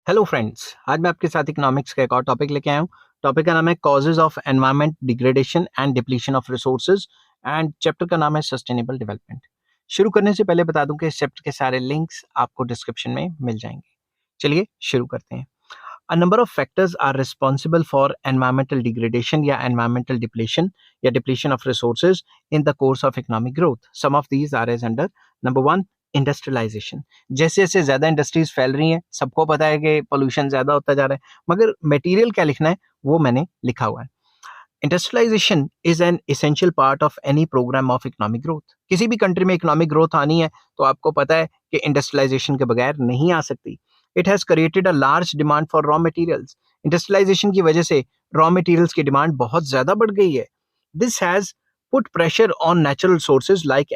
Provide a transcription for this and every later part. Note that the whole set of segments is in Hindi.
हेलो फ्रेंड्स, आज मैं आपके साथ इकोनॉमिक्स का एक और टॉपिक लेके आया हूँ। टॉपिक का नाम है causes of environment degradation and depletion of resources and chapter का नाम है सस्टेनेबल डेवलपमेंट। शुरू करने से पहले बता दूं कि इस चैप्टर के सारे लिंक्स आपको डिस्क्रिप्शन में मिल जाएंगे। चलिए शुरू करते हैं। A number of factors are responsible for environmental degradation या environmental depletion या depletion of resources in the course of economic growth. Some of these are as under number one, industrialisation. जैसे जैसे ज्यादा इंडस्ट्रीज फैल रही हैं, सबको पता है कि पोल्यूशन ज्यादा होता जा रहा है, मगर मटेरियल क्या लिखना है वो मैंने लिखा हुआ है। Industrialisation is an essential part of any programme of economic growth. किसी भी कंट्री में इकोनॉमिक ग्रोथ आनी है तो आपको पता है कि इंडस्ट्रियलाइजेशन के बगैर नहीं आ सकती। It has created a large demand for raw materials. Industrialisation की वजह से रॉ मटेरियल्स की डिमांड बहुत ज्यादा बढ़ गई है। This has put pressure on natural resources like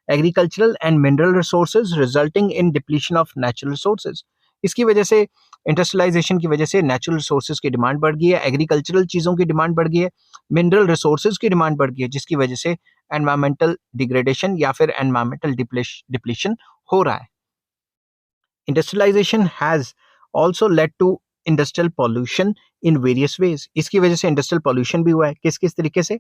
agricultural and mineral resources resulting in depletion of natural resources. इसकी वजह से इंडस्ट्रियलाइजेशन की वजह से नेचुरल रिसोर्सेज की डिमांड बढ़ गई है, एग्रीकल्चरल चीज़ों की डिमांड बढ़ गई है, मिनरल रिसोर्सेज की डिमांड बढ़ गई है, जिसकी वजह से एनवायरमेंटल डिग्रेडेशन या फिर एनवायरमेंटल डिप्लीशन हो रहा है। Industrialisation has also led to industrial pollution in various ways. इसकी वजह से इंडस्ट्रियल पॉल्यूशन भी हुआ है। किस किस तरीके से?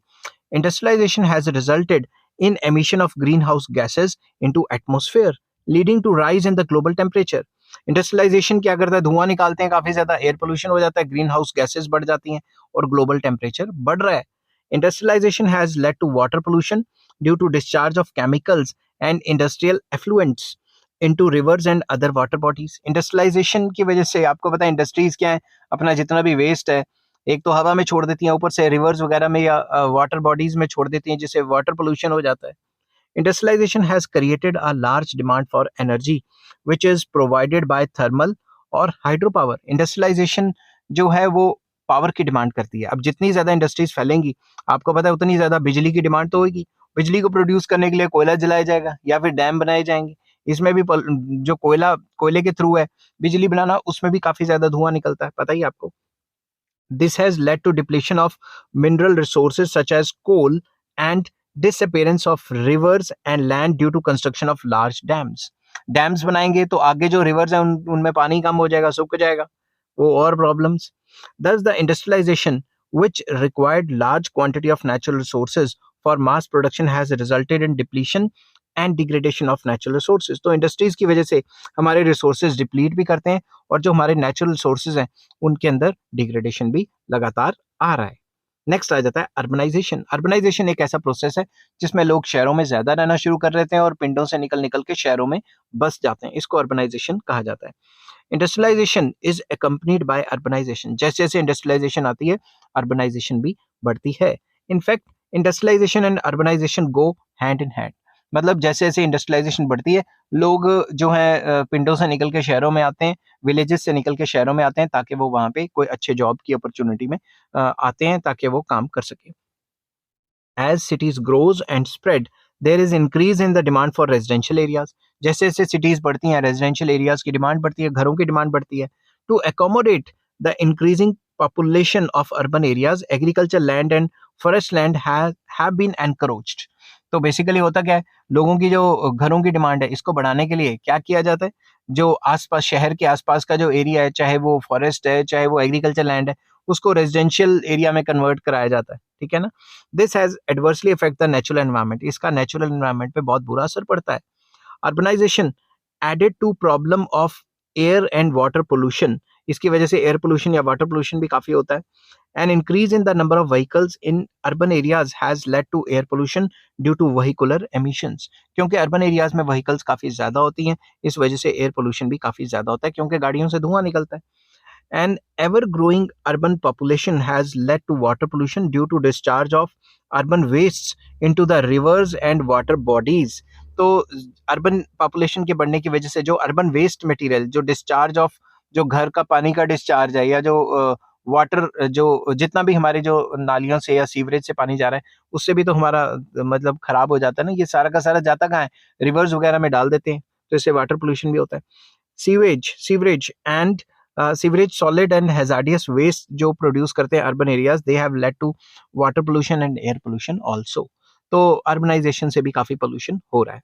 Industrialisation has resulted in emission of greenhouse gases into atmosphere leading to rise in the global temperature. Industrialisation क्या करता है? धुआं निकालते हैं, काफी ज्यादा एयर पोल्यूशन हो जाता है, ग्रीन हाउस गैसेज बढ़ जाती हैं और ग्लोबल टेम्परेचर बढ़ रहा है। Industrialisation has led to water pollution due to discharge of chemicals and industrial effluents into rivers and other water bodies. Industrialisation की वजह से आपको पता है इंडस्ट्रीज क्या है, अपना जितना भी वेस्ट है एक तो हवा में छोड़ देती हैं, ऊपर से रिवर्स वगैरह में या वाटर बॉडीज में छोड़ देती हैं, जिससे वाटर पोल्यूशन हो जाता है। Industrialisation has created a large demand for energy which is provided by thermal और हाइड्रो पावर। इंडस्ट्रियलाइजेशन जो है वो पावर की डिमांड करती है। अब जितनी ज्यादा इंडस्ट्रीज फैलेंगी, आपको पता है उतनी ज्यादा बिजली की डिमांड तो होगी। बिजली को प्रोड्यूस करने के लिए कोयला जलाया जाएगा या फिर डैम बनाए जाएंगे। इसमें भी जो कोयले के थ्रू है बिजली बनाना, उसमें भी काफी ज्यादा धुआं निकलता है, पता ही आपको। This has led to depletion of mineral resources such as coal and disappearance of rivers and land due to construction of large dams. Dams बनाएंगे तो आगे जो रिवर्स हैं उनमें पानी कम हो जाएगा, सूख जाएगा, वो और problems. Thus the industrialization which required large quantity of natural resources for mass production has resulted in depletion and degradation of natural resources. तो इंडस्ट्रीज की वजह से हमारे रिसोर्सेज डिप्लीट भी करते हैं और जो हमारे नेचुरल रिसोर्सेज हैं उनके अंदर डिग्रेडेशन भी लगातार आ रहा है। नेक्स्ट आ जाता है अर्बनाइजेशन। अर्बनाइजेशन एक ऐसा प्रोसेस है जिसमें लोग शहरों में ज्यादा रहना शुरू कर देते हैं और पिंडों से निकल निकल के शहरों में बस जाते हैं। इसको अर्बनाइजेशन कहा जाता है। Industrialisation is accompanied by urbanisation. जैसे जैसे इंडस्ट्रियलाइजेशन आती है, अर्बनाइजेशन भी बढ़ती है। In fact industrialisation and urbanisation go hand in hand. मतलब जैसे जैसे इंडस्ट्रियलाइजेशन बढ़ती है, लोग जो है पिंडों से निकल के शहरों में आते हैं, विलेजेस से निकल के शहरों में आते हैं, ताकि वो वहाँ पे कोई अच्छे जॉब की अपॉर्चुनिटी में आते हैं, ताकि वो काम कर सके। As cities grows and spread, there is increase in the demand for residential areas. जैसे जैसे cities बढ़ती हैं, residential areas की डिमांड बढ़ती है, घरों की डिमांड बढ़ती है। To accommodate the increasing population of urban areas, agricultural land and forest land have been encroached. तो बेसिकली होता क्या है, लोगों की जो घरों की डिमांड है, इसको बढ़ाने के लिए क्या किया जाता है, जो आसपास शहर के आसपास का जो एरिया है, चाहे वो फॉरेस्ट है, चाहे वो एग्रीकल्चर लैंड है, उसको रेजिडेंशियल एरिया में कन्वर्ट कराया जाता है। ठीक है ना? This has adversely affect the natural environment. इसका नेचुरल एनवायरनमेंट पे बहुत बुरा असर पड़ता है। Urbanisation added to problem of air and water pollution. इसकी वजह से एयर पोल्यूशन या वाटर पोल्यूशन भी काफी होता है। An increase in the number of vehicles in urban areas has led to air pollution due to vehicular emissions. क्योंकि अर्बन एरियाज में व्हीकल्स काफी ज्यादा होती हैं, इस वजह से एयर पोल्यूशन भी काफी ज्यादा होता है, क्योंकि गाड़ियों से धुआं निकलता है। An ever-growing urban population has led to water pollution due to discharge of urban wastes into the rivers and water bodies. तो अर्बन पॉपुलेशन के बढ़ने की वजह से जो अर्बन वेस्ट मटेरियल, जो डिस्चार्ज ऑफ, जो घर का पानी का डिस्चार्ज है, या जो वाटर, जो जितना भी हमारे जो नालियों से या सीवरेज से पानी जा रहा है, उससे भी तो हमारा मतलब खराब हो जाता है ना। ये सारा का सारा जाता कहाँ है? रिवर्स वगैरह में डाल देते हैं, तो इससे वाटर पोल्यूशन भी होता है। Sewerage and sewerage solid and hazardous waste जो प्रोड्यूस करते हैं urban areas, they have led to water pollution and air pollution also. तो अर्बनाइजेशन से भी काफी पोल्यूशन हो रहा है।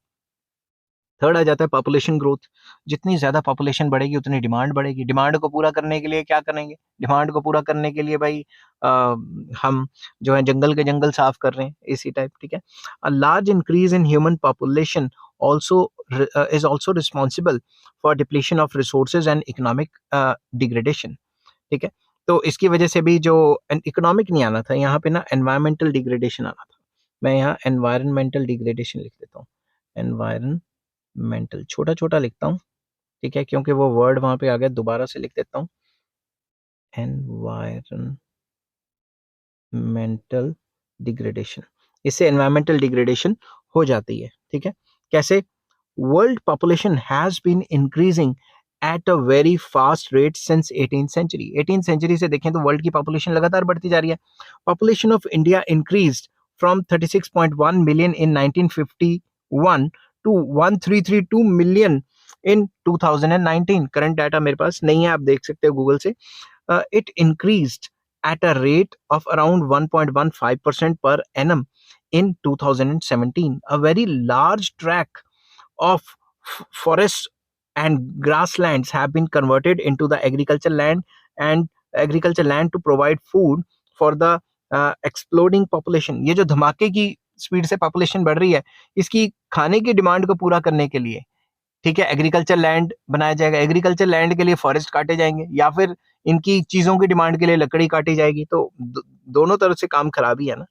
थर्ड आ जाता है पॉपुलेशन ग्रोथ। जितनी ज़्यादा पॉपुलेशन बढ़ेगी उतनी डिमांड बढ़ेगी। डिमांड को पूरा करने के लिए क्या करेंगे? डिमांड को पूरा करने के लिए भाई हम जो है जंगल के जंगल साफ कर रहे हैं, इसी टाइप, ठीक है। A large increase in human population also is also responsible for depletion of resources and economic degradation, ठीक है। तो इसकी वजह से भी जो इकोनॉमिक नहीं आना था, यहाँ पे ना एनवायरमेंटल डिग्रेडेशन आना था। मैं यहाँ एनवायरमेंटल डिग्रेडेशन लिख देता हूँ, एनवायरमेंटल छोटा छोटा लिखता हूँ, ठीक है, क्योंकि वो वर्ड वहां पे आ गया, दोबारा से लिख देता हूँ, एनवायरमेंटल डिग्रेडेशन। इससे एनवायरमेंटल डिग्रेडेशन हो जाती है, ठीक है। कैसे? World population has been increasing at a very fast rate since 18th century. 18th century से देखें तो वर्ल्ड की पॉपुलेशन लगातार बढ़ती जा रही है। Population of India increased from 36.1 million in 1951 to 1332 million in 2019। Current data मेरे पास नहीं है, आप देख सकते हो गूगल से। It increased at a rate of around 1.15% per annum in 2017. A very large tract of forests and grasslands have been converted into the agriculture land to provide food for the exploding population. ये जो धमाके की स्पीड से पॉपुलेशन बढ़ रही है, इसकी खाने की डिमांड को पूरा करने के लिए, ठीक है, एग्रीकल्चर लैंड बनाया जाएगा। एग्रीकल्चर लैंड के लिए फॉरेस्ट काटे जाएंगे, या फिर इनकी चीजों की डिमांड के लिए लकड़ी काटी जाएगी। तो दोनों तरफ से काम खराब ही है ना।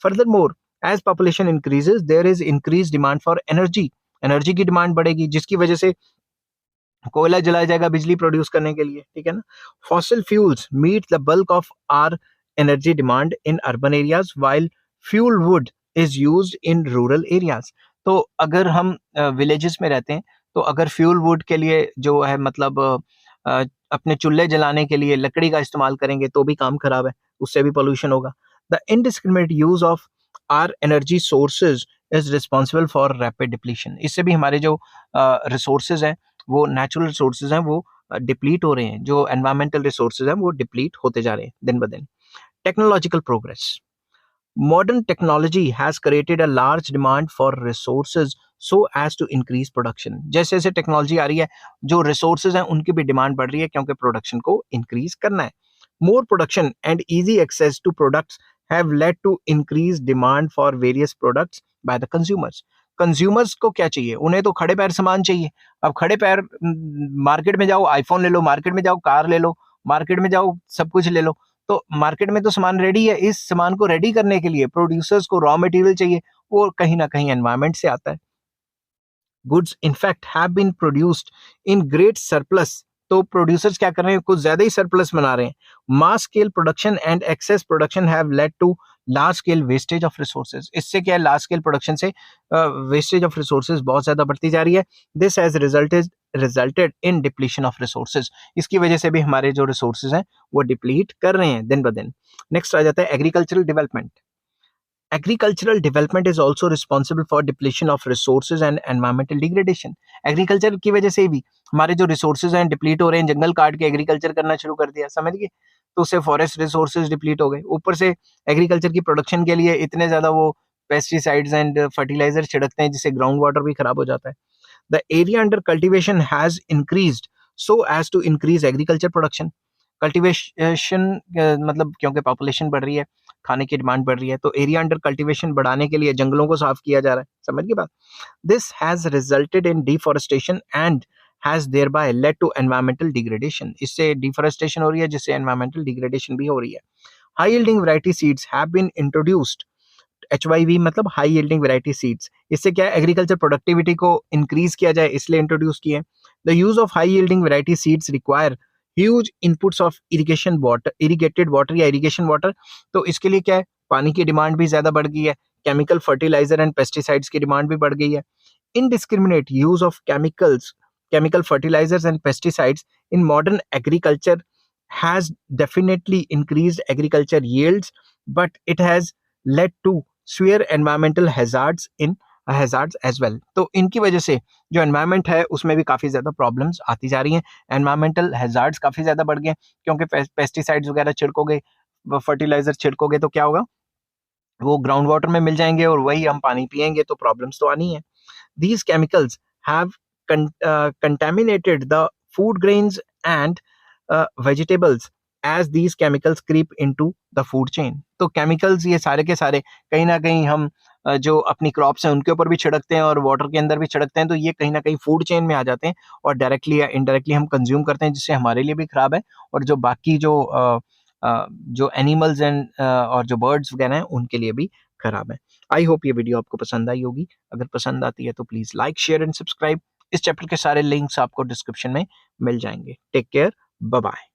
Furthermore, as population increases there is increase demand for energy. Energy की डिमांड बढ़ेगी, जिसकी वजह से कोयला जलाया जाएगा बिजली प्रोड्यूस करने के लिए, ठीक है ना। Fossil fuels meet the bulk of our energy demand in urban areas while fuel wood is used in rural areas. तो अगर हम विलेजेस में रहते हैं, तो अगर फ्यूल वुड के लिए जो है मतलब अपने चूल्हे जलाने के लिए लकड़ी का इस्तेमाल करेंगे तो भी काम खराब है, उससे भी पोल्यूशन होगा। The indiscriminate use of our energy sources is responsible for rapid depletion. इससे भी हमारे जो रिसोर्सेज हैं, वो नेचुरल रिसोर्सेज हैं, वो डिप्लीट हो रहे हैं। जो एनवायरमेंटल रिसोर्सेज हैं वो डिप्लीट होते जा रहे हैं दिन ब दिन। Technological progress. Modern technology has created a large demand for resources so as to increase production. जैसे जैसे टेक्नोलॉजी आ रही है, जो रिसोर्सेज हैं उनकी भी डिमांड बढ़ रही है, क्योंकि प्रोडक्शन को इंक्रीज करना है। More production and easy access to products have led to increase demand for various products by the consumers. Consumers को क्या चाहिए? उन्हें तो खड़े पैर सामान चाहिए। अब खड़े पैर मार्केट में जाओ, आईफोन ले लो, मार्केट में जाओ कार ले लो, मार्केट में जाओ सब कुछ ले लो। तो मार्केट में तो सामान रेडी है, इस सामान को रेडी करने के लिए प्रोड्यूसर्स को रॉ मटेरियल चाहिए, वो कहीं ना कहीं एनवायरमेंट से आता है। Goods in fact have been produced in great surplus. तो प्रोड्यूसर्स क्या कर रहे हैं? कुछ ज्यादा ही सरप्लस बना रहे हैं। Mass scale production and excess production have led to large scale wastage of resources. इससे क्या है? लार्ज स्केल प्रोडक्शन से वेस्टेज ऑफ रिसोर्सेज बहुत ज्यादा बढ़ती जा रही है। This has resulted in depletion of resources. इसकी वजह से भी हमारे जो रिसोर्सेज हैं वो डिप्लीट कर रहे हैं दिन ब दिन। नेक्स्ट आ जाता है agricultural development. Agricultural development is also responsible for depletion of resources and environmental degradation. Agriculture की वजह से भी हमारे जो रिसोर्सेज हैं डिप्लीट हो रहे हैं। जंगल काट के एग्रीकल्चर करना शुरू कर दिया, समझ गए, तो उससे फॉरेस्ट रिसोर्सेज डिप्लीट हो गए। ऊपर से एग्रीकल्चर की प्रोडक्शन के लिए इतने ज्यादा वो पेस्टिसाइड्स एंड फर्टिलाइजर छिड़कते हैं, जिससे ग्राउंड वाटर भी खराब हो जाता है। The area under cultivation has increased so as to increase agriculture production. Cultivation मतलब क्योंकि पॉपुलेशन बढ़ रही है, खाने की डिमांड बढ़ रही है, तो एरिया अंडर कल्टीवेशन बढ़ाने के लिए जंगलों को साफ किया जा रहा है, समझ गए बात। This has resulted in deforestation and has thereby led to environmental degradation. इससे डिफॉरेस्टेशन हो रही है, जिससे एनवायरमेंटल डिग्रेडेशन भी हो रही है। High yielding variety seeds have been introduced. HYV मतलब हाई यील्डिंग वैरायटी सीड्स। इससे क्या है? एग्रीकल्चर प्रोडक्टिविटी को इंक्रीज किया जाए, इसलिए इंट्रोड्यूस किए। The use of high yielding variety seeds require huge inputs of irrigation water, irrigated water या इरिगेशन वाटर। तो इसके लिए क्या है? पानी की डिमांड भी ज्यादा बढ़ गई है। केमिकल फर्टिलाइजर एंड पेस्टिसाइड्स की डिमांड भी बढ़ गई है। Indiscriminate use of chemical fertilisers and pesticides in modern agriculture has definitely increased agriculture yields, but it has led to severe environmental hazards as well. तो इनकी वजह से जो एनवायरमेंट है उसमें भी काफी ज्यादा प्रॉब्लम्स आती जा रही हैं। एनवायरमेंटल हैजार्ड्स काफी ज्यादा बढ़ गए, क्योंकि पेस्टिसाइड्स वगैरह छिड़कोगे, फर्टिलाइजर छिड़कोगे तो क्या होगा? वो ग्राउंड वाटर में मिल जाएंगे और वही हम पानी पिएंगे, तो प्रॉब्लम्स तो आनी है। These chemicals have contaminated the food grains and vegetables as these chemicals creep into the food chain. तो chemicals ये सारे के सारे कहीं ना कहीं हम जो अपनी क्रॉप्स हैं उनके ऊपर भी छिड़कते हैं और वाटर के अंदर भी छिड़कते हैं, तो ये कहीं ना कहीं फूड चेन में आ जाते हैं और डायरेक्टली या इनडायरेक्टली हम कंज्यूम करते हैं, जिससे हमारे लिए भी खराब है और जो बाकी जो एनिमल्स एंड और जो बर्ड्स वगैरह हैं उनके लिए भी खराब है। आई होप ये वीडियो आपको पसंद आई होगी। अगर पसंद आती है तो please like, share and subscribe. इस चैप्टर के सारे लिंक्स आपको डिस्क्रिप्शन में मिल जाएंगे। Take care, bye bye.